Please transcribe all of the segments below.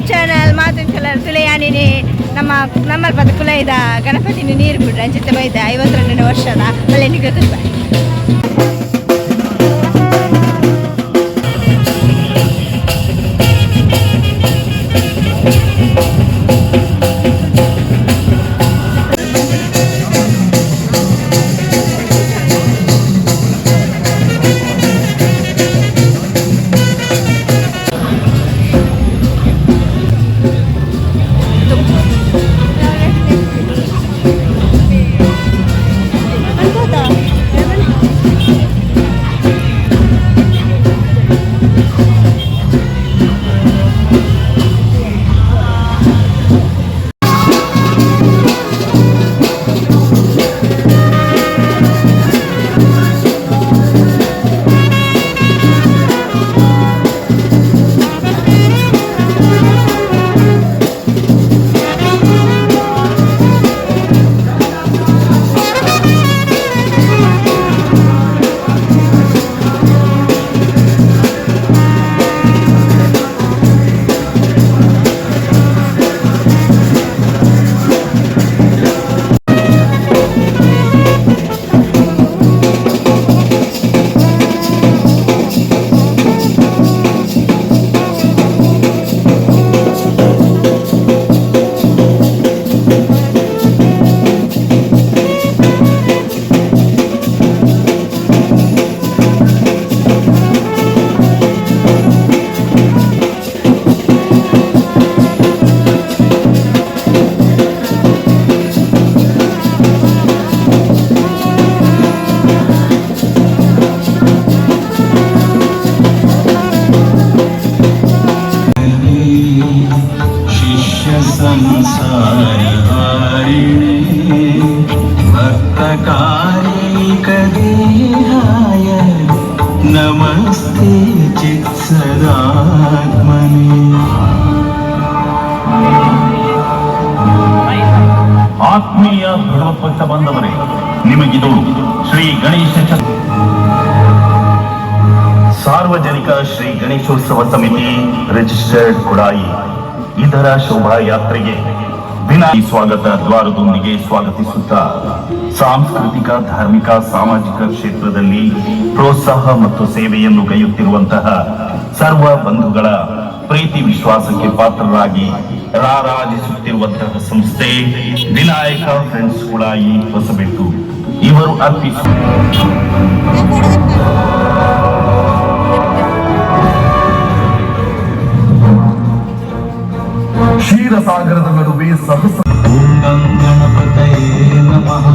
Channel ಮಾತಿನ colour ತುಳೆಯಾನಿನಿ ನಮ್ಮ ಪದ ಕುಲೈದ ಗಣಪತಿನ ನೀರು ಬಿಡ್ರೆ ಅಂಚಿತ ಬೈದ 52ನೇ ವರ್ಷದ ಒಳ್ಳೆ ನಿಗದ नमस्ते चित्सदात्मने ಆತ್ಮೀಯ ಭಗವದ್ಭಕ್ತ ಬಾಂಧವರೇ, ನಿಮಗಿದು ಶ್ರೀ ಗಣೇಶ ಸಾರ್ವಜನಿಕ ಶ್ರೀ ಗಣೇಶೋತ್ಸವ ಸಮಿತಿ ರಿಜಿಸ್ಟರ್ಡ್ ಕುಡಾಯಿ ಇದರ ಶೋಭಾಯಾತ್ರೆಗೆ ವಿನಾಯಿ ಸ್ವಾಗತ ದ್ವಾರದೊಂದಿಗೆ ಸ್ವಾಗತಿಸುತ್ತಾ ಸಾಂಸ್ಕೃತಿಕ, ಧಾರ್ಮಿಕ, ಸಾಮಾಜಿಕ ಕ್ಷೇತ್ರದಲ್ಲಿ ಪ್ರೋತ್ಸಾಹ ಮತ್ತು ಸೇವೆಯನ್ನು ಕೈಯುತ್ತಿರುವಂತಹ ಸರ್ವ ಬಂಧುಗಳ ಪ್ರೀತಿ ವಿಶ್ವಾಸಕ್ಕೆ ಪಾತ್ರರಾಗಿ ರಾರಾಜಿಸುತ್ತಿರುವಂತಹ ಸಂಸ್ಥೆ ವಿನಾಯಕ ಫ್ರೆಂಡ್ಸ್ ಕುಡಾಯಿ ಹೊಸಬೆಟ್ಟು ಇವರು ಕ್ಷೀರಸಾಗರದ ನಡುವೆ ಸಹಸ್ರ ಗಣಪತಯೇ ನಮಃ.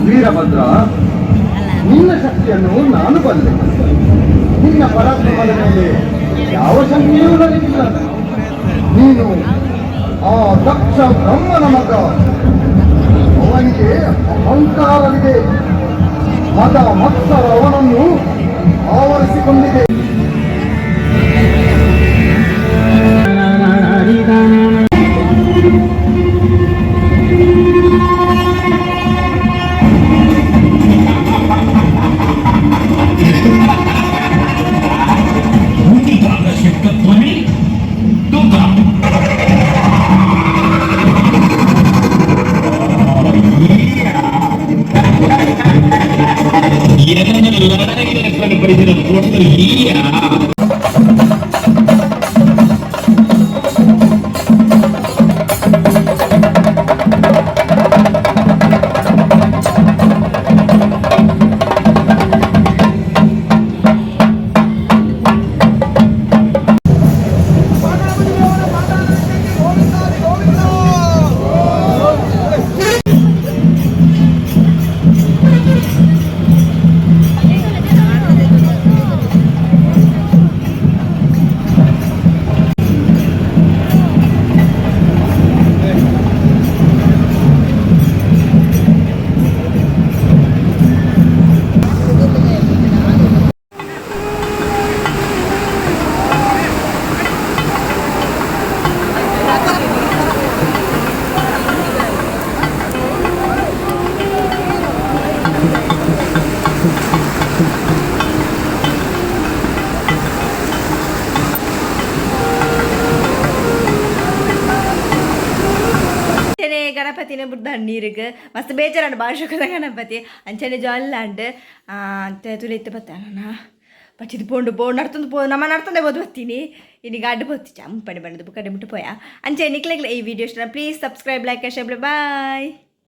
ವೀರಭದ್ರ, ನಿನ್ನ ಶಕ್ತಿಯನ್ನು ನಾನು ಬಲ್ಲೆ. ನಿನ್ನ ಪರಾಕ್ರಮದ ಮೇಲೆ ಯಾವ ಸಂಖ್ಯೆಯೂ ನನಗಿಲ್ಲ. ನೀನು ಆ ದಕ್ಷ ಬ್ರಹ್ಮನ ಮಗ. ಅವನಿಗೆ ಅಹಂಕಾರವಿದೆ. ಮದ ಮತ್ಸರ ಅವನನ್ನು ಆವರಿಸಿಕೊಂಡಿದೆ. ಗಣಪತಿನ ಬುದ್ಧ ನೀರಿಗೆ ಮಸ್ತ್ ಬೇಜಾರಂಡು ಭಾಷಕದ ಗಣಪತಿ ಅಂಚನೆ ಜೊಲ್ಲಾಂಡ್ ತುಳಿತು ಬತ್ತಾನ ಪಚ್ಚಿದು ಪೋಂಡು ನಡ್ತಂದು ನಮ್ಮ ನಡ್ತಂದೆ ಓದು ಬತ್ತೀನಿ ಇನ್ನೀಗ ಅಡ್ಡು ಬತ್ತಿ ಚಂಪಣಿ ಬಣ್ಣದು ಕಡೆ ಮುಟ್ಟು ಪೋಯ ಅಂಚೆ ನಿಕ್ಲೆಗ್ಲ ಈ ವಿಡಿಯೋ ಇಷ್ಟ please subscribe like share bye.